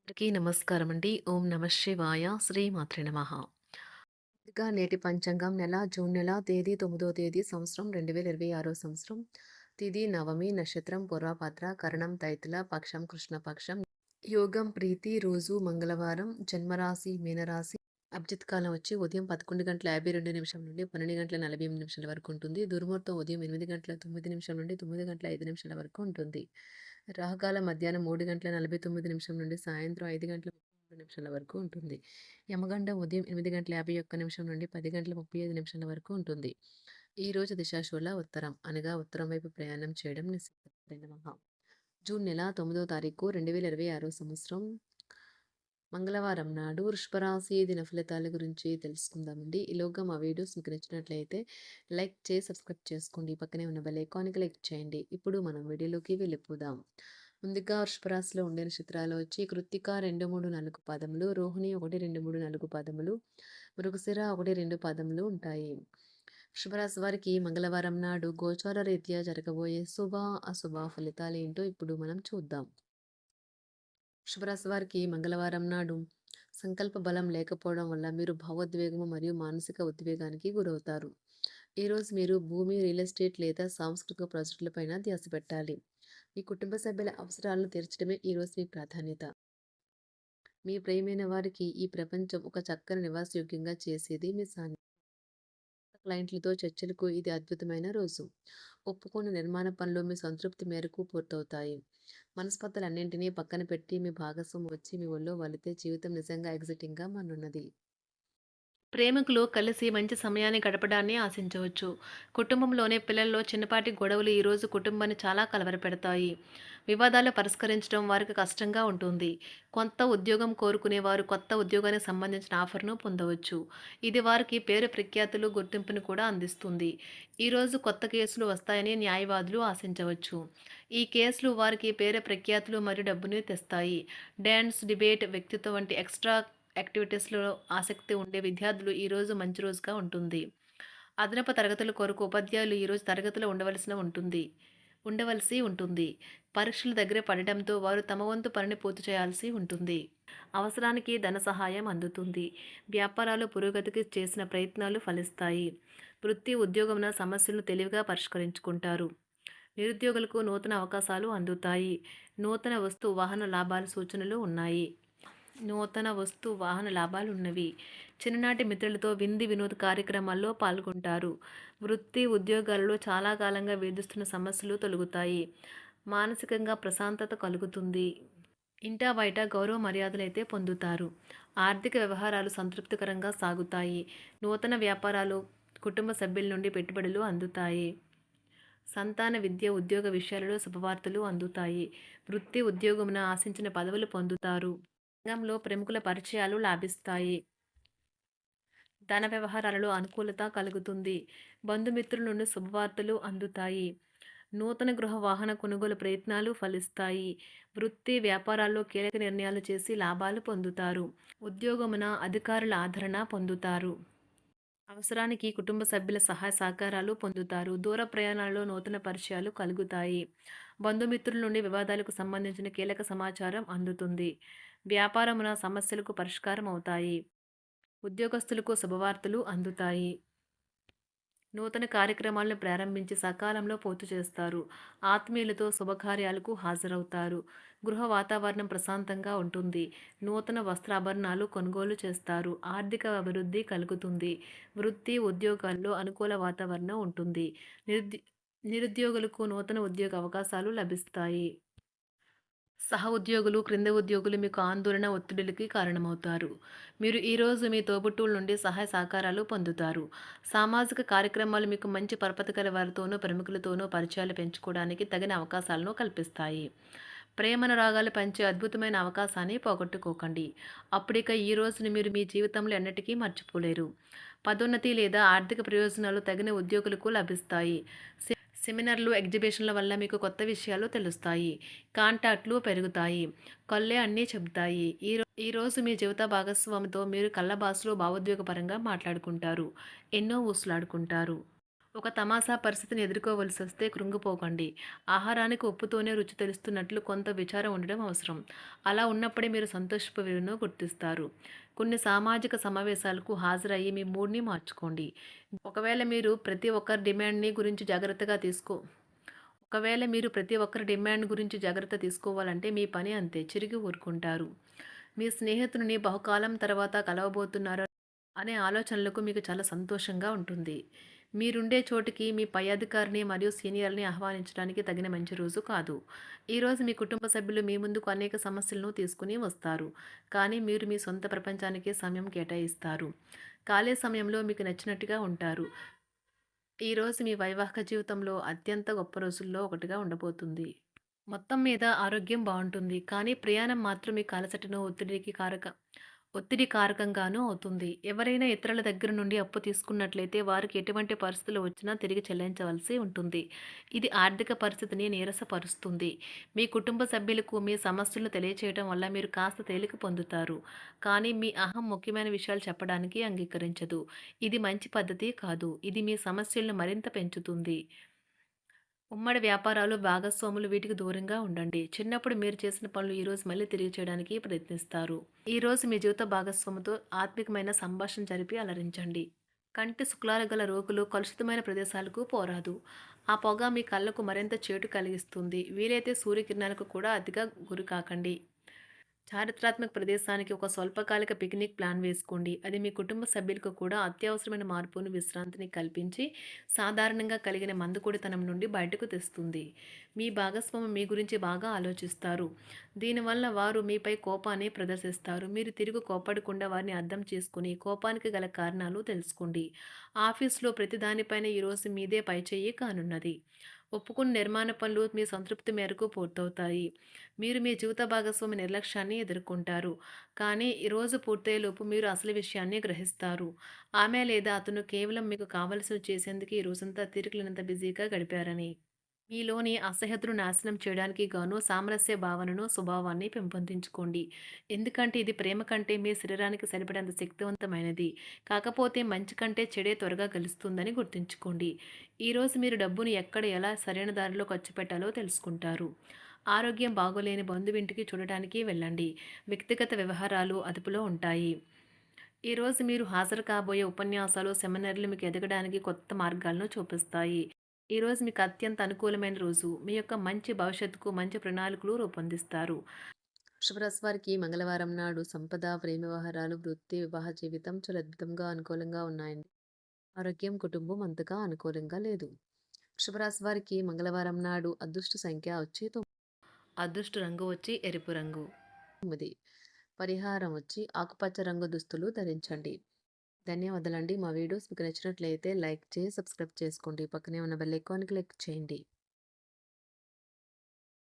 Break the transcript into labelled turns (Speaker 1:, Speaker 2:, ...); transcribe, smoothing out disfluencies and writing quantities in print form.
Speaker 1: అందరికీ నమస్కారం అండి. ఓం నమ శివాయ. శ్రీమాత్రే నమః. ముందుగా నేటి పంచాంగం నెల జూన్ నెల తేదీ 9వ తేదీ సంవత్సరం 2026 సంవత్సరం. తిథి నవమి, నక్షత్రం పూర్వభద్ర, కరణం తైతుల, పక్షం కృష్ణపక్షం, యోగం ప్రీతి, రోజు మంగళవారం, జన్మరాశి మీనరాశి. అభిజిత్ కాలం వచ్చి ఉదయం 11:52 నుండి 12:48 వరకు ఉంటుంది. దుర్ముహూర్తం ఉదయం 8:09 నుండి 9:05 వరకు ఉంటుంది. రాహుకాలం మధ్యాహ్నం 3:49 నుండి సాయంత్రం 5:33 వరకు ఉంటుంది. యమగండం ఉదయం 8:51 నుండి 10:35 వరకు ఉంటుంది. ఈ రోజు దిశాశూల ఉత్తరం అనగా ఉత్తరం వైపు ప్రయాణం చేయడం నిషిద్ధం. జూన్ నెల 9వ తారీఖు 2026 సంవత్సరం మంగళవారం నాడు వృషభరాశి దిన ఫలితాల గురించి తెలుసుకుందామండి. ఈలోగా మా వీడియోస్ మీకు నచ్చినట్లయితే లైక్ చేసి సబ్స్క్రైబ్ చేసుకోండి. పక్కనే ఉన్న బెల్ ఐకాన్కి క్లిక్ చేయండి. ఇప్పుడు మనం వీడియోలోకి వెళ్ళిపోదాం. ముందుగా వృషభరాశిలో ఉండే నక్షత్రాలు వచ్చి కృత్తిక 2, 3, 4 పాదములు, రోహిణి 1, 2, 3, 4 పాదములు, మృగశిర 1, 2 పాదములు ఉంటాయి. వృషభరాశి వారికి మంగళవారం నాడు గోచార రీత్యా జరగబోయే శుభ అశుభ ఫలితాలు ఏంటో ఇప్పుడు మనం చూద్దాం. వృషభరాశి వారికి మంగళవారం నాడు సంకల్ప బలం లేకపోవడం వల్ల మీరు భావోద్వేగము మరియు మానసిక ఉద్వేగానికి గురవుతారు. ఈరోజు మీరు భూమి, రియల్ ఎస్టేట్ లేదా సాంస్కృతిక ప్రాజెక్టులపైన ధ్యాస పెట్టాలి. మీ కుటుంబ సభ్యుల అవసరాలను తీర్చడమే ఈరోజు మీ ప్రాధాన్యత. మీ ప్రియమైన వారికి ఈ ప్రపంచం ఒక చక్కని నివాసయోగ్యంగా చేసేది మీ సాన్నిధ్యం. క్లయింట్లతో చర్చలకు ఇది అద్భుతమైన రోజు. ఒప్పుకున్న నిర్మాణ పనులు మీ సంతృప్తి మేరకు పూర్తవుతాయి. మనస్పర్ధలన్నింటినీ పక్కన పెట్టి మీ భాగస్వామి వచ్చి మీ ఒళ్ళో వాలితే జీవితం నిజంగా ఎగ్జైటింగ్గా మారనున్నది. ప్రేమికులు కలిసి మంచి సమయాన్ని గడపడాన్ని ఆశించవచ్చు. కుటుంబంలోని పిల్లల్లో చిన్నపాటి గొడవలు ఈరోజు కుటుంబాన్ని చాలా కలవరపెడతాయి. వివాదాలు పరిష్కరించడం వారికి కష్టంగా ఉంటుంది. కొత్త ఉద్యోగం కోరుకునేవారు కొత్త ఉద్యోగానికి సంబంధించిన ఆఫర్ను పొందవచ్చు. ఇది వారికి పేరు ప్రఖ్యాతులు గుర్తింపును కూడా అందిస్తుంది. ఈరోజు కొత్త కేసులు వస్తాయని న్యాయవాదులు ఆశించవచ్చు. ఈ కేసులు వారికి పేరు ప్రఖ్యాతులు మరియు డబ్బుని తెస్తాయి. డాన్స్, డిబేట్, వ్యక్తిత్వం వంటి ఎక్స్ట్రా యాక్టివిటీస్‌లో ఆసక్తి ఉండే విద్యార్థులు ఈరోజు మంచి రోజుగా ఉంటుంది. అదనపు తరగతుల కొరకు ఉపాధ్యాయులు ఈరోజు తరగతిలో ఉండవలసి ఉంటుంది. పరీక్షలు దగ్గర పడడంతో వారు తమ వంతు పనిని పూర్తి చేయాల్సి ఉంటుంది. అవసరానికి ధన సహాయం అందుతుంది. వ్యాపారాలు పురోగతికి చేసిన ప్రయత్నాలు ఫలిస్తాయి. వృత్తి, ఉద్యోగమున సమస్యలను తెలివిగా పరిష్కరించుకుంటారు. నిరుద్యోగులకు నూతన అవకాశాలు అందుతాయి. నూతన వస్తు వాహన లాభాల సూచనలు ఉన్నాయి. నూతన వస్తు వాహన లాభాలున్నవి. చిన్ననాటి మిత్రులతో విందు వినోద కార్యక్రమాల్లో పాల్గొంటారు. వృత్తి, ఉద్యోగాలలో చాలా కాలంగా వేధిస్తున్న సమస్యలు తొలగుతాయి. మానసికంగా ప్రశాంతత కలుగుతుంది. ఇంటా బయట గౌరవ మర్యాదలైతే పొందుతారు. ఆర్థిక వ్యవహారాలు సంతృప్తికరంగా సాగుతాయి. నూతన వ్యాపారాలు, కుటుంబ సభ్యుల నుండి పెట్టుబడులు అందుతాయి. సంతాన విద్య, ఉద్యోగ విషయాలలో శుభవార్తలు అందుతాయి. వృత్తి, ఉద్యోగమున ఆశించిన పదవులు పొందుతారు. రంగంలో ప్రముఖుల పరిచయాలు లాభిస్తాయి. ధన వ్యవహారాలలో అనుకూలత కలుగుతుంది. బంధుమిత్రుల నుండి శుభవార్తలు అందుతాయి. నూతన గృహ వాహన కొనుగోలు ప్రయత్నాలు ఫలిస్తాయి. వృత్తి, వ్యాపారాల్లో కీలక నిర్ణయాలు చేసి లాభాలు పొందుతారు. ఉద్యోగమున అధికారుల ఆదరణ పొందుతారు. అవసరానికి కుటుంబ సభ్యుల సహాయ సహకారాలు పొందుతారు. దూర ప్రయాణాలలో నూతన పరిచయాలు కలుగుతాయి. బంధుమిత్రుల నుండి వివాదాలకు సంబంధించిన కీలక సమాచారం అందుతుంది. వ్యాపారమున సమస్యలకు పరిష్కారం అవుతాయి. ఉద్యోగస్తులకు శుభవార్తలు అందుతాయి. నూతన కార్యక్రమాలను ప్రారంభించి సకాలంలో పూర్తి చేస్తారు. ఆత్మీయులతో శుభకార్యాలకు హాజరవుతారు. గృహ వాతావరణం ప్రశాంతంగా ఉంటుంది. నూతన వస్త్రాభరణాలు కొనుగోలు చేస్తారు. ఆర్థిక అభివృద్ధి కలుగుతుంది. వృత్తి, ఉద్యోగాల్లో అనుకూల వాతావరణం ఉంటుంది. నిరుద్యోగులకు నూతన ఉద్యోగ అవకాశాలు లభిస్తాయి. సహ ఉద్యోగులు, క్రింద ఉద్యోగులు మీకు ఆందోళన, ఒత్తిడిలకి కారణమవుతారు. మీరు ఈరోజు మీ తోబుట్టువుల నుండి సహాయ సహకారాలు పొందుతారు. సామాజిక కార్యక్రమాలు మీకు మంచి పరపతి గల వారితోనూ, ప్రముఖులతోనూ పరిచయాలు పెంచుకోవడానికి తగిన అవకాశాలను కల్పిస్తాయి. ప్రేమానురాగాలు పంచే అద్భుతమైన అవకాశాన్ని పోగొట్టుకోకండి. అప్పుడిక ఈ రోజుని మీరు మీ జీవితంలో ఎన్నటికీ మర్చిపోలేరు. పదోన్నతి లేదా ఆర్థిక ప్రయోజనాలు తగిన ఉద్యోగులకు లభిస్తాయి. సెమినార్లు, ఎగ్జిబిషన్ల వల్ల మీకు కొత్త విషయాలు తెలుస్తాయి. కాంటాక్ట్లు పెరుగుతాయి. కళ్ళే అన్నీ చెబుతాయి. ఈరోజు మీ జీవిత భాగస్వామితో మీరు కళ్ళ భాషలో భావోద్వేగపరంగా మాట్లాడుకుంటారు. ఎన్నో ఊసులాడుకుంటారు. ఒక తమాషా పరిస్థితిని ఎదుర్కోవలసొస్తే కృంగిపోకండి. ఆహారానికి ఉప్పుతోనే రుచి తెలుస్తున్నట్లు కొంత విచారం ఉండడం అవసరం. అలా ఉన్నప్పుడే మీరు సంతోషపు విలువను గుర్తిస్తారు. కొన్ని సామాజిక సమావేశాలకు హాజరయ్యి మీ మూడ్‌ని మార్చుకోండి. ఒకవేళ మీరు ప్రతి ఒక్కరి డిమాండ్‌ని గురించి జాగ్రత్తగా తీసుకో ఒకవేళ మీరు ప్రతి ఒక్కరి డిమాండ్ గురించి జాగ్రత్త తీసుకోవాలంటే మీ పని అంతే. చిరిగి ఊరుకుంటారు. మీ స్నేహితుడిని బహుకాలం తర్వాత కలవబోతున్నారు అనే ఆలోచనలకు మీకు చాలా సంతోషంగా ఉంటుంది. మీరుండే చోటికి మీ పై అధికారిని మరియు సీనియర్‌ని ఆహ్వానించడానికి తగిన మంచి రోజు కాదు. ఈరోజు మీ కుటుంబ సభ్యులు మీ ముందుకు అనేక సమస్యలను తీసుకుని వస్తారు. కానీ మీరు మీ సొంత ప్రపంచానికే సమయం కేటాయిస్తారు. ఖాళీ సమయంలో మీకు నచ్చినట్టుగా ఉంటారు. ఈరోజు మీ వైవాహిక జీవితంలో అత్యంత గొప్ప రోజుల్లో ఒకటిగా ఉండబోతుంది. మొత్తం మీద ఆరోగ్యం బావుంటుంది. కానీ ప్రయాణం మాత్రం మీకు అలసటను, ఒత్తిడి కారకంగానూ అవుతుంది. ఎవరైనా ఇతరుల దగ్గర నుండి అప్పు తీసుకున్నట్లయితే వారికి ఎటువంటి పరిస్థితులు వచ్చినా తిరిగి చెల్లించవలసి ఉంటుంది. ఇది ఆర్థిక పరిస్థితిని నీరసపరుస్తుంది. మీ కుటుంబ సభ్యులకు మీ సమస్యలను తెలియచేయడం వల్ల మీరు కాస్త తేలిక పొందుతారు. కానీ మీ అహం ముఖ్యమైన విషయాలు చెప్పడానికి అంగీకరించదు. ఇది మంచి పద్ధతి కాదు. ఇది మీ సమస్యలను మరింత పెంచుతుంది. ఉమ్మడి వ్యాపారాలు, భాగస్వాములు వీటికి దూరంగా ఉండండి. చిన్నప్పుడు మీరు చేసిన పనులు ఈరోజు మళ్ళీ తిరిగి చేయడానికి ప్రయత్నిస్తారు. ఈరోజు మీ జీవిత భాగస్వామితో ఆత్మికమైన సంభాషణ జరిపి అలరించండి. కంటి శుక్లాలు గల రోగులు కలుషితమైన ప్రదేశాలకు పోరాదు. ఆ పొగ మీ కళ్ళకు మరింత చేటు కలిగిస్తుంది. వీలైతే సూర్యకిరణాలకు కూడా అతిగా గురికాకండి. చారిత్రాత్మక ప్రదేశానికి ఒక స్వల్పకాలిక పిక్నిక్ ప్లాన్ వేసుకోండి. అది మీ కుటుంబ సభ్యులకు కూడా అత్యవసరమైన మార్పును, విశ్రాంతిని కల్పించి సాధారణంగా కలిగిన మందుకొడితనం నుండి బయటకు తెస్తుంది. మీ భాగస్వామి మీ గురించి బాగా ఆలోచిస్తారు. దీనివల్ల వారు మీపై కోపాన్ని ప్రదర్శిస్తారు. మీరు తిరిగి కోప్పడకుండా వారిని అర్థం చేసుకుని కోపానికి గల కారణాలు తెలుసుకోండి. ఆఫీస్‌లో ప్రతి దానిపైన ఈరోజు మీదే పైచేయి కానున్నది. ఒప్పుకున్న నిర్మాణ పనులు మీ సంతృప్తి మేరకు పూర్తవుతాయి. మీరు మీ జీవిత భాగస్వామి నిర్లక్ష్యాన్ని ఎదుర్కొంటారు. కానీ ఈ రోజు పూర్తయ్యేలోపు మీరు అసలు విషయాన్ని గ్రహిస్తారు. ఆమె లేదా అతను కేవలం మీకు కావలసినవి చేసేందుకు ఈ రోజంతా తీరికలేనంత బిజీగా గడిపారని. మీలోని అసహ్యతను నాశనం చేయడానికి గాను సామరస్య భావనను, స్వభావాన్ని పెంపొందించుకోండి. ఎందుకంటే ఇది ప్రేమ కంటే మీ శరీరానికి సరిపడేంత శక్తివంతమైనది. కాకపోతే మంచి కంటే చెడే త్వరగా గెలుస్తుందని గుర్తుంచుకోండి. ఈరోజు మీరు డబ్బును ఎక్కడ, ఎలా సరైన దారిలో ఖర్చు పెట్టాలో తెలుసుకుంటారు. ఆరోగ్యం బాగోలేని బంధువింటికి చూడటానికి వెళ్ళండి. వ్యక్తిగత వ్యవహారాలు అదుపులో ఉంటాయి. ఈరోజు మీరు హాజరు కాబోయే ఉపన్యాసాలు, సెమినార్లు మీకు ఎదగడానికి కొత్త మార్గాలను చూపిస్తాయి. ఈరోజు మీకు అత్యంత అనుకూలమైన రోజు. మీ యొక్క మంచి భవిష్యత్తుకు మంచి ప్రణాళికలు రూపొందిస్తారు. వృషభరాశి వారికి మంగళవారం నాడు సంపద, ప్రేమ వ్యవహారాలు, వృత్తి, వివాహ జీవితం చాలా అద్భుతంగా అనుకూలంగా ఉన్నాయండి. ఆరోగ్యం, కుటుంబం అంతగా అనుకూలంగా లేదు. వృషభరాశి వారికి మంగళవారం నాడు అదృష్ట సంఖ్య వచ్చి అదృష్ట రంగు వచ్చి ఎరుపు రంగు. 9. పరిహారం వచ్చి ఆకుపచ్చ రంగు దుస్తులు ధరించండి. ధన్యవాదాలండి. మా వీడియోస్ మీకు నచ్చినట్లయితే లైక్ చేసి, సబ్స్క్రైబ్ చేసుకోండి. పక్కనే ఉన్న బెల్ ఐకాన్ క్లిక్ చేయండి.